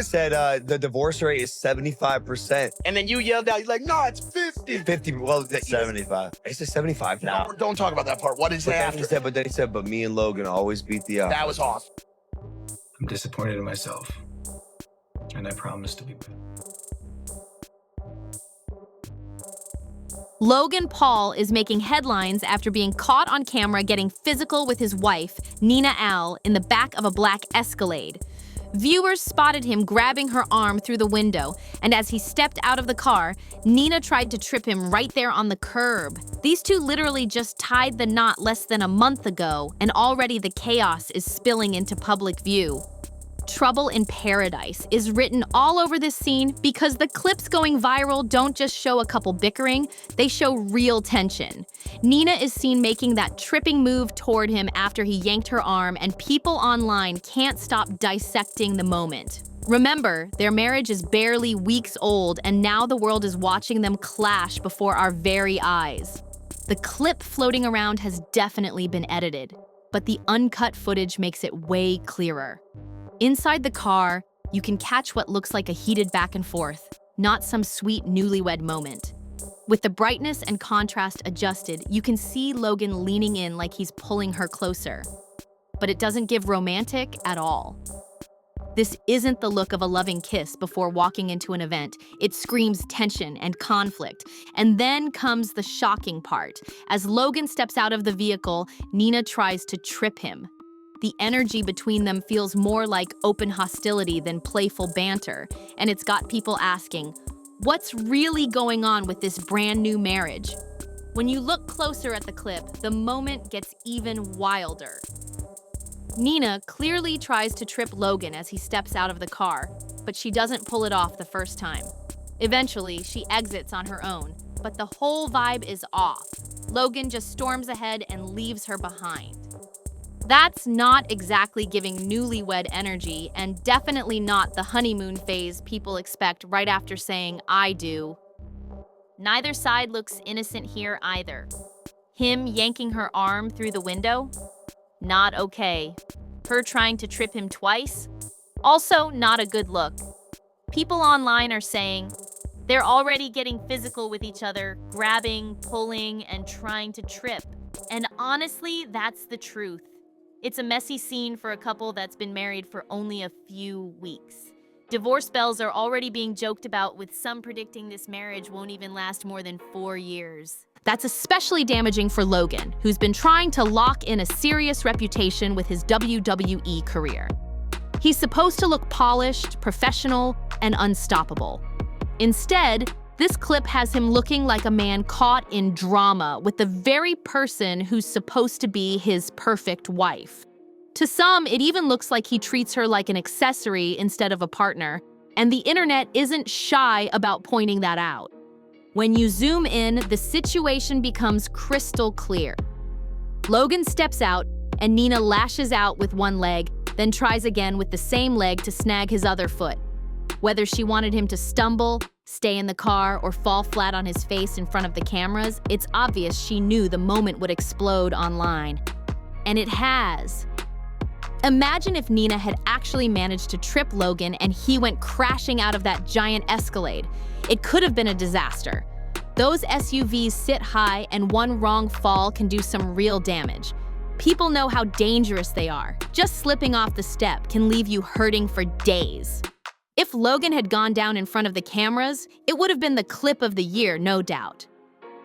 said the divorce rate is 75%. And then you yelled out, you're like, no, it's 50. 50, well, 75. Is it 75 now? No, don't talk about that part. What is But that then after? but then he said, but me and Logan always beat the odds. That was awesome. I'm disappointed in myself, and I promise to be better. Logan Paul is making headlines after being caught on camera getting physical with his wife, Nina Al, in the back of a black Escalade. Viewers spotted him grabbing her arm through the window, and as he stepped out of the car, Nina tried to trip him right there on the curb. These two literally just tied the knot less than a month ago, and already the chaos is spilling into public view. Trouble in Paradise is written all over this scene because the clips going viral don't just show a couple bickering, they show real tension. Nina is seen making that tripping move toward him after he yanked her arm, and people online can't stop dissecting the moment. Remember, their marriage is barely weeks old, and now the world is watching them clash before our very eyes. The clip floating around has definitely been edited, but the uncut footage makes it way clearer. Inside the car, you can catch what looks like a heated back and forth, not some sweet newlywed moment. With the brightness and contrast adjusted, you can see Logan leaning in like he's pulling her closer. But it doesn't give romantic at all. This isn't the look of a loving kiss before walking into an event. It screams tension and conflict. And then comes the shocking part. As Logan steps out of the vehicle, Nina tries to trip him. The energy between them feels more like open hostility than playful banter, and it's got people asking, what's really going on with this brand new marriage? When you look closer at the clip, the moment gets even wilder. Nina clearly tries to trip Logan as he steps out of the car, but she doesn't pull it off the first time. Eventually, she exits on her own, but the whole vibe is off. Logan just storms ahead and leaves her behind. That's not exactly giving newlywed energy, and definitely not the honeymoon phase people expect right after saying, I do. Neither side looks innocent here either. Him yanking her arm through the window? Not okay. Her trying to trip him twice? Also not a good look. People online are saying, they're already getting physical with each other, grabbing, pulling, and trying to trip. And honestly, that's the truth. It's a messy scene for a couple that's been married for only a few weeks. Divorce bells are already being joked about, with some predicting this marriage won't even last more than 4 years. That's especially damaging for Logan, who's been trying to lock in a serious reputation with his WWE career. He's supposed to look polished, professional, and unstoppable. Instead, this clip has him looking like a man caught in drama with the very person who's supposed to be his perfect wife. To some, it even looks like he treats her like an accessory instead of a partner, and the internet isn't shy about pointing that out. When you zoom in, the situation becomes crystal clear. Logan steps out, and Nina lashes out with one leg, then tries again with the same leg to snag his other foot. Whether she wanted him to stumble, stay in the car, or fall flat on his face in front of the cameras, it's obvious she knew the moment would explode online. And it has. Imagine if Nina had actually managed to trip Logan and he went crashing out of that giant Escalade. It could have been a disaster. Those SUVs sit high, and one wrong fall can do some real damage. People know how dangerous they are. Just slipping off the step can leave you hurting for days. If Logan had gone down in front of the cameras, it would have been the clip of the year, no doubt.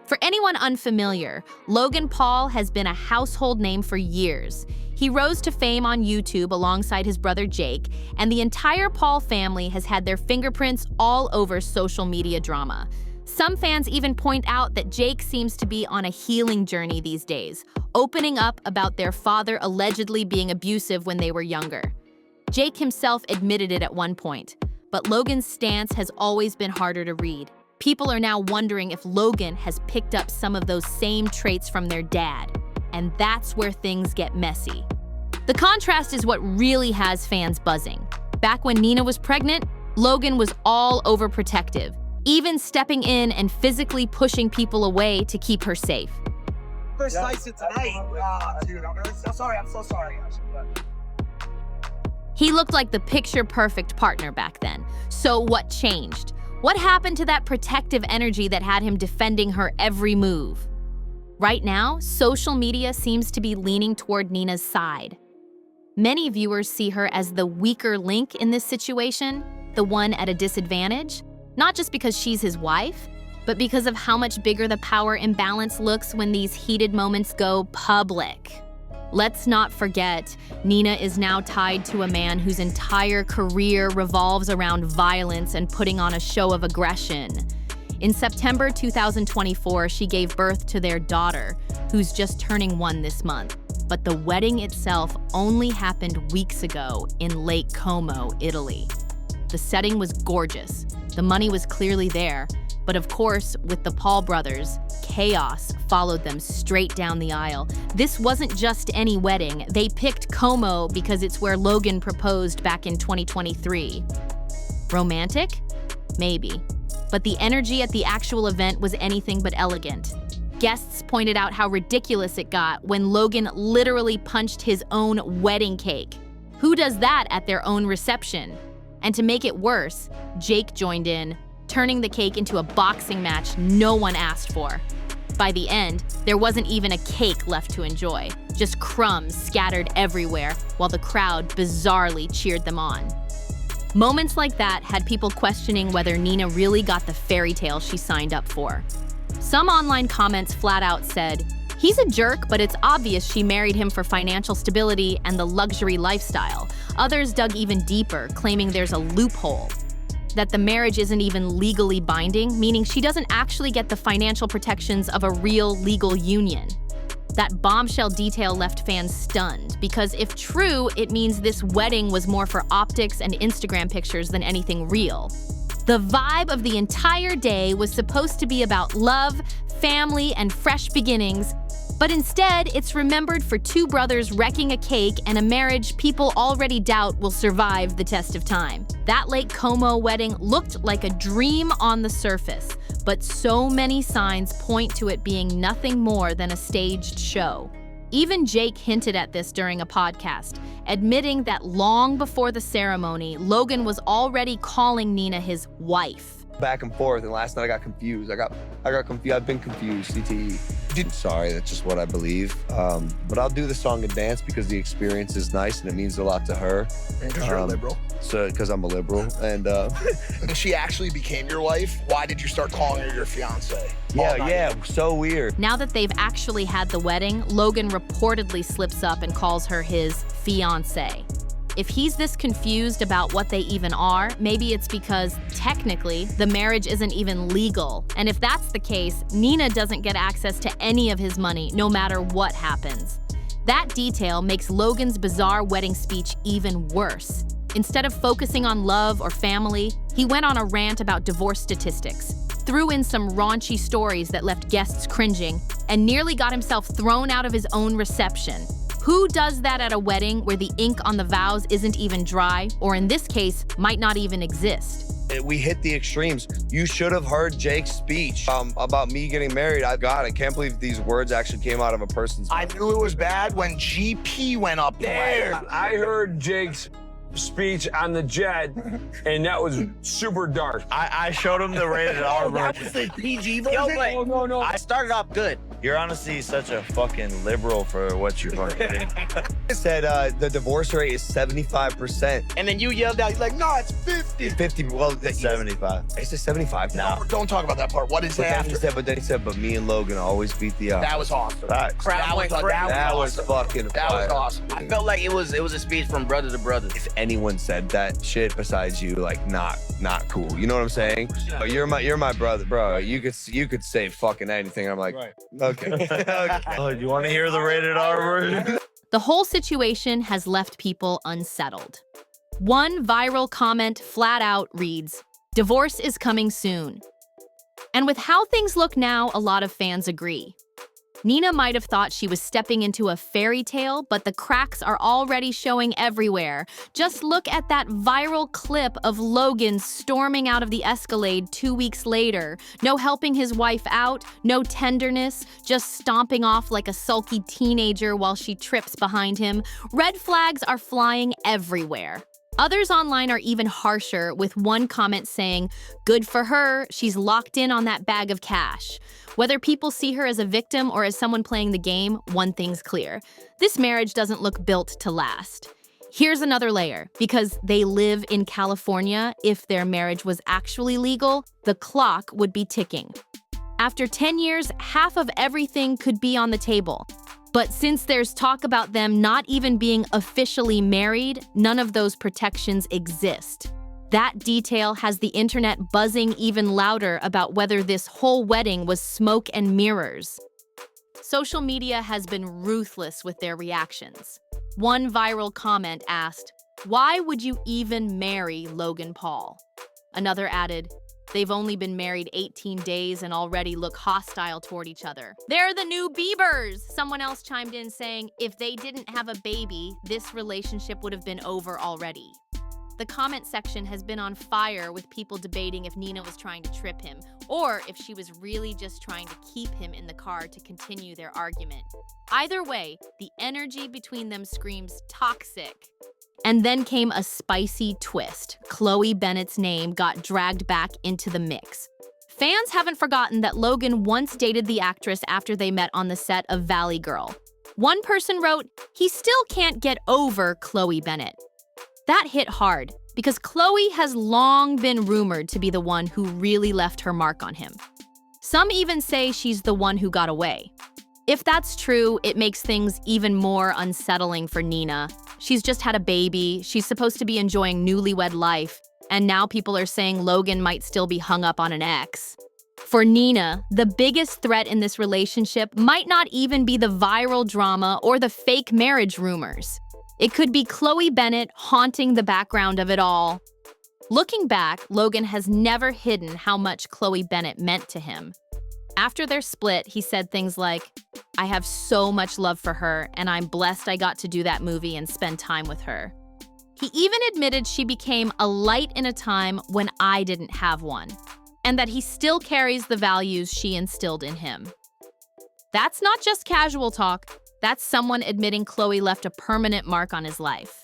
For anyone unfamiliar, Logan Paul has been a household name for years. He rose to fame on YouTube alongside his brother Jake, and the entire Paul family has had their fingerprints all over social media drama. Some fans even point out that Jake seems to be on a healing journey these days, opening up about their father allegedly being abusive when they were younger. Jake himself admitted it at one point, but Logan's stance has always been harder to read. People are now wondering if Logan has picked up some of those same traits from their dad, and that's where things get messy. The contrast is what really has fans buzzing. Back when Nina was pregnant, Logan was all overprotective, even stepping in and physically pushing people away to keep her safe. First slice it tonight. Dude, I'm so sorry. He looked like the picture-perfect partner back then. So what changed? What happened to that protective energy that had him defending her every move? Right now, social media seems to be leaning toward Nina's side. Many viewers see her as the weaker link in this situation, the one at a disadvantage, not just because she's his wife, but because of how much bigger the power imbalance looks when these heated moments go public. Let's not forget, Nina is now tied to a man whose entire career revolves around violence and putting on a show of aggression. In September 2024, she gave birth to their daughter, who's just turning 1 this month. But the wedding itself only happened weeks ago in Lake Como, Italy. The setting was gorgeous. The money was clearly there. But of course, with the Paul brothers, chaos followed them straight down the aisle. This wasn't just any wedding. They picked Como because it's where Logan proposed back in 2023. Romantic? Maybe. But the energy at the actual event was anything but elegant. Guests pointed out how ridiculous it got when Logan literally punched his own wedding cake. Who does that at their own reception? And to make it worse, Jake joined in, turning the cake into a boxing match no one asked for. By the end, there wasn't even a cake left to enjoy, just crumbs scattered everywhere while the crowd bizarrely cheered them on. Moments like that had people questioning whether Nina really got the fairy tale she signed up for. Some online comments flat out said, "He's a jerk, but it's obvious she married him for financial stability and the luxury lifestyle." Others dug even deeper, claiming there's a loophole, that the marriage isn't even legally binding, meaning she doesn't actually get the financial protections of a real legal union. That bombshell detail left fans stunned, because if true, it means this wedding was more for optics and Instagram pictures than anything real. The vibe of the entire day was supposed to be about love, family, and fresh beginnings, but instead, it's remembered for two brothers wrecking a cake and a marriage people already doubt will survive the test of time. That Lake Como wedding looked like a dream on the surface, but so many signs point to it being nothing more than a staged show. Even Jake hinted at this during a podcast, admitting that long before the ceremony, Logan was already calling Nina his wife. Back and forth, and last night I got confused. I got confused. I've been confused. CTE. I'm sorry, that's just what I believe. But I'll do the song and dance because the experience is nice and it means a lot to her. Because you're a liberal. So, because I'm a liberal, and When she actually became your wife, why did you start calling her your fiance? yeah, so weird. Now that they've actually had the wedding, Logan reportedly slips up and calls her his fiancée. If he's this confused about what they even are, maybe it's because, technically, the marriage isn't even legal. And if that's the case, Nina doesn't get access to any of his money, no matter what happens. That detail makes Logan's bizarre wedding speech even worse. Instead of focusing on love or family, he went on a rant about divorce statistics, threw in some raunchy stories that left guests cringing, and nearly got himself thrown out of his own reception. Who does that at a wedding where the ink on the vows isn't even dry, or in this case, might not even exist? We hit the extremes. You should have heard Jake's speech about me getting married. I can't believe these words actually came out of a person's mouth. I knew it was bad when GP went up there. I heard Jake's speech on the jet, and that was super dark. I showed him the rated R That version. was the PG version? Yo, but No. I started off good. You're honestly such a fucking liberal for what you're fucking doing. It said the divorce rate is 75%. And then you yelled out, he's like, no, it's 50. 50, well, 75. It's a 75 now. Don't talk about that part. What is But it then, after? but he said, but me and Logan always beat the odds. That was awesome. Facts. Crowd went crazy. That was awesome. fucking That was fire. awesome. I felt like it was a speech from brother to brother. If anyone said that shit besides you, like not cool. You know what I'm saying? Oh, you're my brother, bro. You could say fucking anything. I'm like, okay. Oh, do you want to hear the rated R version? The whole situation has left people unsettled. One viral comment flat out reads, "Divorce is coming soon." And with how things look now, a lot of fans agree. Nina might have thought she was stepping into a fairy tale, but the cracks are already showing everywhere. Just look at that viral clip of Logan storming out of the Escalade 2 weeks later. No helping his wife out, no tenderness, just stomping off like a sulky teenager while she trips behind him. Red flags are flying everywhere. Others online are even harsher, with one comment saying, "Good for her, she's locked in on that bag of cash." Whether people see her as a victim or as someone playing the game, one thing's clear. This marriage doesn't look built to last. Here's another layer. Because they live in California, if their marriage was actually legal, the clock would be ticking. After 10 years, half of everything could be on the table. But since there's talk about them not even being officially married, none of those protections exist. That detail has the internet buzzing even louder about whether this whole wedding was smoke and mirrors. Social media has been ruthless with their reactions. One viral comment asked, "Why would you even marry Logan Paul?" Another added, "They've only been married 18 days and already look hostile toward each other. They're the new Biebers!" Someone else chimed in saying, "If they didn't have a baby, this relationship would have been over already." The comment section has been on fire with people debating if Nina was trying to trip him, or if she was really just trying to keep him in the car to continue their argument. Either way, the energy between them screams toxic. And then came a spicy twist. Khloe Bennett's name got dragged back into the mix. Fans haven't forgotten that Logan once dated the actress after they met on the set of Valley Girl. One person wrote, "He still can't get over Khloe Bennett." That hit hard, because Khloe has long been rumored to be the one who really left her mark on him. Some even say she's the one who got away. If that's true, it makes things even more unsettling for Nina. She's just had a baby, she's supposed to be enjoying newlywed life, and now people are saying Logan might still be hung up on an ex. For Nina, the biggest threat in this relationship might not even be the viral drama or the fake marriage rumors. It could be Khloe Bennett haunting the background of it all. Looking back, Logan has never hidden how much Khloe Bennett meant to him. After their split, he said things like, "I have so much love for her, and I'm blessed I got to do that movie and spend time with her." He even admitted she became a light in a time when I didn't have one, and that he still carries the values she instilled in him. That's not just casual talk. That's someone admitting Khloe left a permanent mark on his life.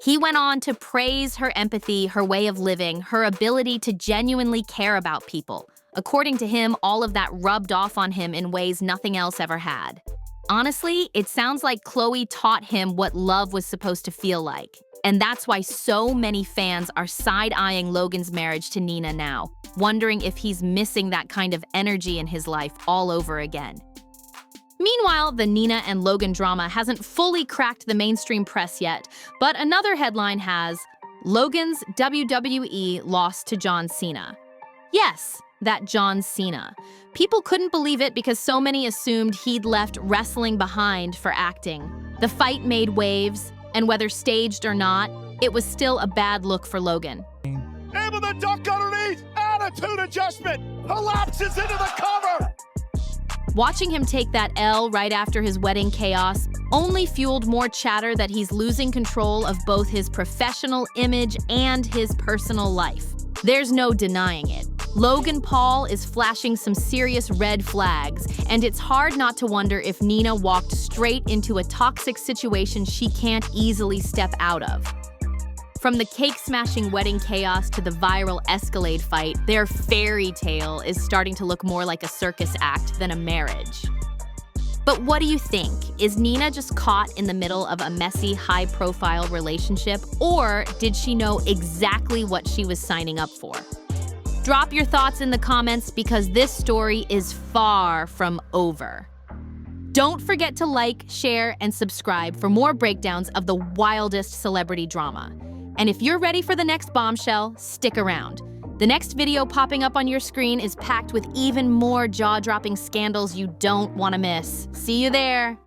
He went on to praise her empathy, her way of living, her ability to genuinely care about people. According to him, all of that rubbed off on him in ways nothing else ever had. Honestly, it sounds like Khloe taught him what love was supposed to feel like. And that's why so many fans are side-eyeing Logan's marriage to Nina now, wondering if he's missing that kind of energy in his life all over again. Meanwhile, the Nina and Logan drama hasn't fully cracked the mainstream press yet, but another headline has, "Logan's WWE lost to John Cena." Yes, that John Cena. People couldn't believe it because so many assumed he'd left wrestling behind for acting. The fight made waves, and whether staged or not, it was still a bad look for Logan. Able to duck underneath, attitude adjustment, collapses into the cover. Watching him take that L right after his wedding chaos only fueled more chatter that he's losing control of both his professional image and his personal life. There's no denying it. Logan Paul is flashing some serious red flags, and it's hard not to wonder if Nina walked straight into a toxic situation she can't easily step out of. From the cake-smashing wedding chaos to the viral Escalade fight, their fairy tale is starting to look more like a circus act than a marriage. But what do you think? Is Nina just caught in the middle of a messy, high-profile relationship, or did she know exactly what she was signing up for? Drop your thoughts in the comments because this story is far from over. Don't forget to like, share, and subscribe for more breakdowns of the wildest celebrity drama. And if you're ready for the next bombshell, stick around. The next video popping up on your screen is packed with even more jaw-dropping scandals you don't want to miss. See you there!